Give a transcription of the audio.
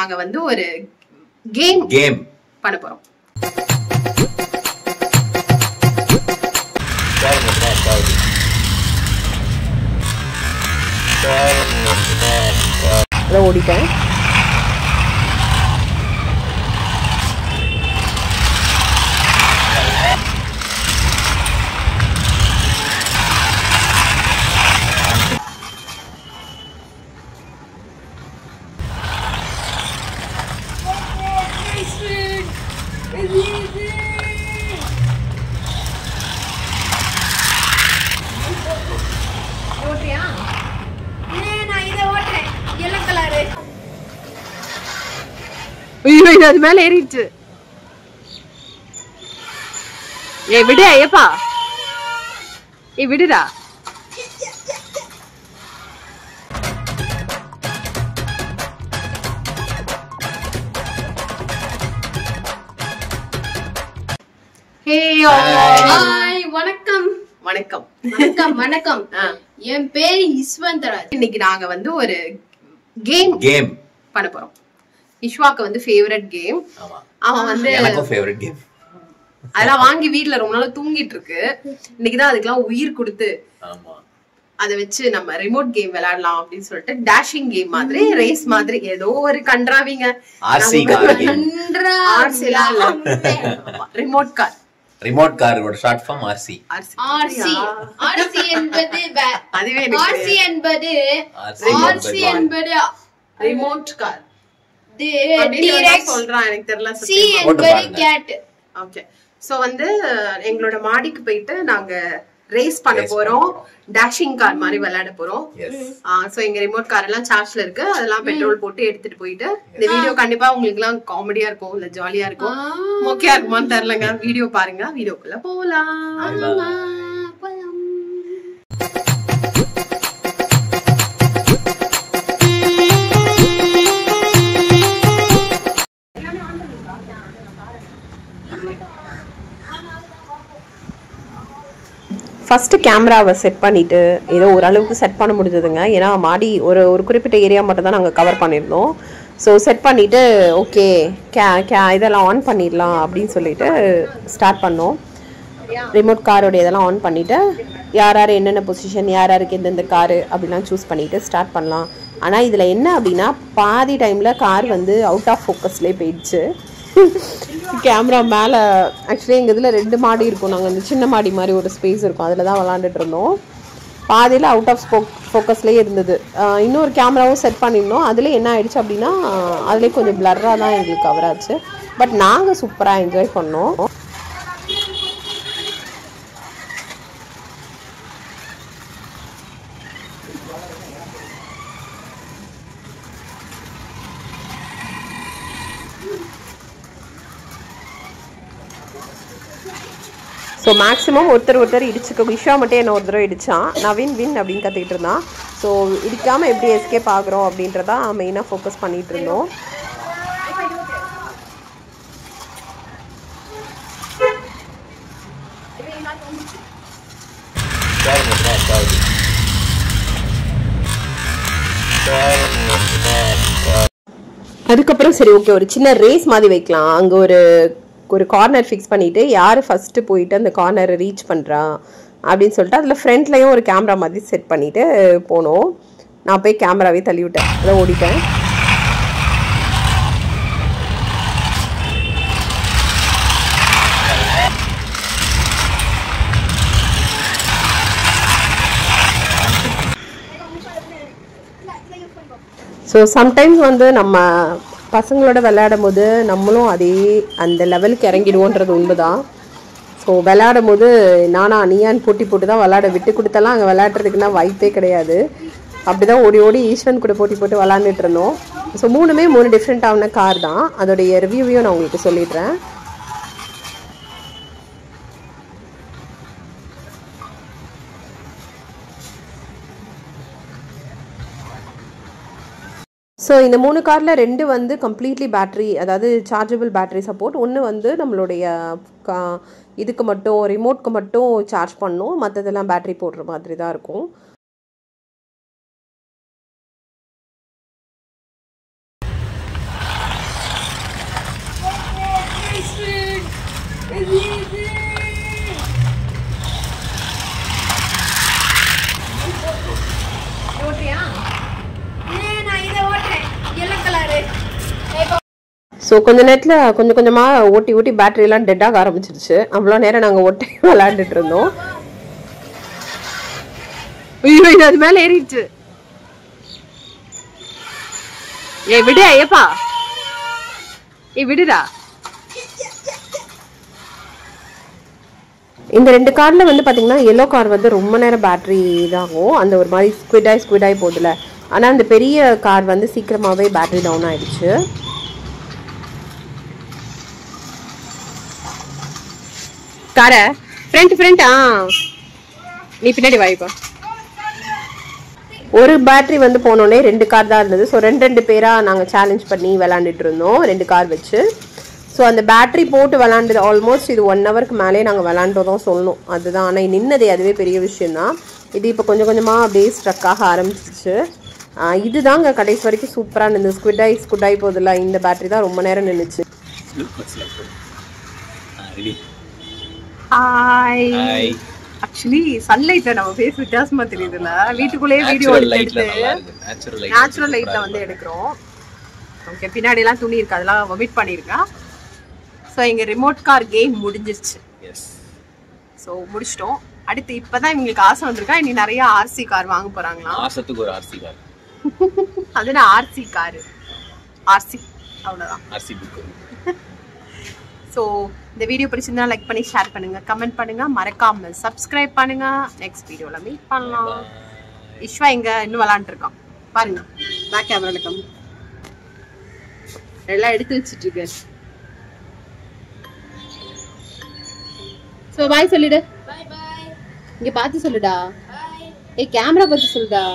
நாங்க வந்து ஒரு கேம் பண்ண போறோம். ஓடிட்டேன். அது மேல ஏறிடுச்சு. விடு ஐயப்பா, விடுடா. வணக்கம் வணக்கம் வணக்கம் வணக்கம். என் பேர் யஸ்வந்தராஜ். இன்னைக்கு நாங்க வந்து ஒரு கேம் பண்ண போறோம். விஸ்வாக்கு வந்து ஃபேவரட் கேம். அவன் வந்து எனக்கு ஃபேவரட் கேம். அதெல்லாம் வாங்கி வீட்ல ரொம்ப நாளா தூங்கிட்டு இருக்கு. இன்னைக்குதான் அதுக்கெல்லாம் உயிர் கொடுத்து அதை வச்சு நம்ம ரிமோட் கேம் விளையாடலாம் அப்படின்னு சொல்லிட்டு டேஷிங் கேம் மாதிரி ரேஸ் மாதிரி ஏதோ ஒரு கன்றாவிங்க ரிமோட் காரோட ஷார்ட் ஃபார்ம் ஆர்சி. ஆர்சி என்பது அதுவே ஆர்சி என்பது ரிமோட் கார் சொல்றான், எனக்கு தெரியல. சி என்பது கேட். ஓகே, சோ வந்து எங்களோட மாடிக்கு போயிட்டு நாங்க ரேஸ் பண்ண போறோம். டேஷிங் கார் மாதிரி விளையாட போறோம். சோ எங்க ரிமோட் கார் எல்லாம் சார்ஜ்ல இருக்கு. அதெல்லாம் பெட்ரோல் போட்டு எடுத்துட்டு போயிட்டு இந்த வீடியோ கண்டிப்பா உங்களுக்கு எல்லாம் காமெடியா இருக்கும், இல்ல ஜாலியா இருக்கும், மொக்கையா இருக்குமான்னு தெரியலங்க. வீடியோ பாருங்க, வீடியோக்குள்ள போலாம். ஃபஸ்ட்டு கேமராவை செட் பண்ணிவிட்டு ஏதோ ஓரளவுக்கு செட் பண்ண முடிஞ்சதுங்க. ஏன்னா மாடி ஒரு குறிப்பிட்ட ஏரியா மட்டும் தான் நாங்கள் கவர் பண்ணியிருந்தோம். ஸோ செட் பண்ணிவிட்டு ஓகே இதெல்லாம் ஆன் பண்ணிடலாம் அப்படின்னு சொல்லிட்டு ஸ்டார்ட் பண்ணோம். ரிமோட் காரோட இதெல்லாம் ஆன் பண்ணிவிட்டு யார் என்னென்ன பொசிஷன், யாருக்கு எந்தெந்த காரு அப்படிலாம் சூஸ் பண்ணிவிட்டு ஸ்டார்ட் பண்ணலாம். ஆனால் இதில் என்ன அப்படின்னா பாதி டைமில் கார் வந்து அவுட் ஆஃப் ஃபோக்கஸ்லேயே போயிடுச்சு. கேமரா மேலே ஆக்சுவலி எங்கள் இதில் 2 மாடி இருக்கும். நாங்கள் அந்த சின்ன மாடி மாதிரி ஒரு ஸ்பேஸ் இருக்கும், அதில் தான் விளாண்டுட்டு இருந்தோம். பாதியில் அவுட் ஆஃப் ஃபோக்கஸ்லேயே இருந்தது. இன்னொரு கேமராவும் செட் பண்ணியிருந்தோம். அதில் என்ன ஆயிடுச்சு அப்படின்னா அதிலே கொஞ்சம் பிளர்ராக தான் எங்களுக்கு கவர் ஆச்சு. பட் நாங்கள் சூப்பராக என்ஜாய் பண்ணோம். ஸோ மேக்ஸிமம் ஒருத்தர் இடிச்சுக்க. விஷா மட்டும் என்ன ஒரு தடவை இடித்தான். நான் வின் அப்படின்னு கற்றுக்கிட்டு இருந்தான். ஸோ இடிக்காமல் எப்படி எஸ்கேப் ஆகிறோம் அப்படின்றதான் மெயினாக ஃபோக்கஸ் பண்ணிகிட்டு இருந்தோம். அதுக்கப்புறம் சரி ஓகே ஒரு சின்ன ரேஸ் மாதிரி வைக்கலாம். அங்கே ஒரு கார்னர் ஃபிக்ஸ் பண்ணிவிட்டு யார் ஃபஸ்ட்டு போயிட்டு அந்த கார்னரை ரீச் பண்ணுறா அப்படின்னு சொல்லிட்டு அதில் ஃப்ரண்ட்லேயும் ஒரு கேமரா மாதிரி செட் பண்ணிவிட்டு போனோம். நான் போய் கேமராவே தள்ளி விட்டேன், அதை ஓடிட்டேன். ஸோ சம்டைம்ஸ் வந்து நம்ம பசங்களோட விளையாடும் போது நம்மளும் அந்த லெவலுக்கு இறங்கிடுவோன்றது உண்மைதான். ஸோ விளையாடும் போது நீயான்னு போட்டி போட்டு தான் விட்டு கொடுத்தெல்லாம் அங்கே விளையாடுறதுக்குன்னா வாய்ப்பே கிடையாது. அப்படி தான் ஓடி ஈஸ்வரன் கூட போட்டி போட்டு விளாண்டுட்டு இருந்தோம். ஸோ 3 டிஃப்ரெண்ட்டான கார் தான். அதோடைய ரிவ்யூவையும் நான் உங்களுக்கு சொல்லிடுறேன். ஸோ இந்த 3 காரில் 2 வந்து கம்ப்ளீட்லி பேட்ரி, அதாவது சார்ஜபிள் பேட்ரி சப்போர்ட். ஒன்று வந்து நம்மளுடைய இதுக்கு மட்டும் ரிமோட்க்கு மட்டும் சார்ஜ் பண்ணணும், மற்றதெல்லாம் பேட்ரி போடுற மாதிரி தான் இருக்கும். ஸோ கொஞ்ச நேரத்தில் கொஞ்சம் கொஞ்சமாக ஓட்டி பேட்டரி எல்லாம் டெட்டாக ஆரம்பிச்சிருச்சு. அவ்வளோ நேரம் நாங்கள் ஓட்டி விளையாண்டுட்டு இருந்தோம். ஐயோ இது அது மேல ஏறிடுச்சு. விடு ஐயப்பா, விடுடா. இந்த 2 கார்ல வந்து பாத்தீங்கன்னா எல்லோ கார் வந்து ரொம்ப நேரம் பேட்டரி இதாகும், அந்த ஒரு மாதிரி ஸ்குவிடாய் போகுதுல. ஆனா அந்த பெரிய கார் வந்து சீக்கிரமாவே பேட்டரி டவுன் ஆயிடுச்சு. கார ஃப்ரண்ட் நீ பின்னாடி வாய்ப்பா. ஒரு பேட்டரி வந்து போனோடனே 2 கார் தான் இருந்தது. ஸோ 2 பேரா நாங்கள் சேலஞ்ச் பண்ணி விளாண்டுட்டு இருந்தோம் 2 கார் வச்சு. ஸோ அந்த பேட்டரி போட்டு விளாண்டது ஆல்மோஸ்ட் இது 1 ஹவருக்கு மேலே நாங்கள் விளாண்டோம் சொல்லணும். அதுதான், ஆனால் நின்னதே அதுவே பெரிய விஷயம்தான். இது இப்போ கொஞ்சம் கொஞ்சமாக அப்படியே ஸ்ட்ரக் ஆக ஆரம்பிச்சிச்சு. இதுதாங்க கடைசி வரைக்கும் சூப்பராக இருந்தது. ஸ்குடாய் போதில்ல, இந்த பேட்டரி தான் ரொம்ப நேரம் நின்றுச்சு. ஆக்சுவலி சன்லைட்ல நம்ம ஃபேஸ் வித்தியாசமா தெரியுதுல்ல. வீட்டுக்குள்ளேயே வீடியோ எடுத்து நேச்சுரல் லைட்ல வந்து எடுக்கிறோம். ஓகே, பின்னாடி எல்லாம் துணி இருக்கு, அதெல்லாம் ஒமிட் பண்ணிருக்கேன். ஸோ எங்க ரிமோட் கார் கேம் முடிஞ்சிருச்சு. ஸோ முடிச்சிட்டோம். அடுத்து இப்பதான் இவங்களுக்கு ஆசை வந்திருக்கா, இனி நிறைய ஆர்சி கார் வாங்க போறாங்களா. ஆசத்துக்கு ஒரு ஆர்சி கார். அதுனா ஆர்சி கார், ஆர்சி அவ்வளவுதான். RC book. ஸோ இந்த வீடியோ பிடிச்சிருந்தா லைக் பண்ணி ஷேர் பண்ணுங்க, கமெண்ட் பண்ணுங்க, மறக்காம சப்ஸ்கிரைப் பண்ணுங்க. நெக்ஸ்ட் வீடியோல மீட் பண்ணலாம். இஸ்வா இங்க இன்னும் விளாண்டு இருக்கான் பாருங்க. பேக் கேமரால கம்மி எல்லாம் எடுத்து வச்சிட்டு இருக்கு. ஸோ பாய் சொல்லிடு. இங்க பார்த்து சொல்லுடா. கேமரா பார்த்து சொல்லுடா.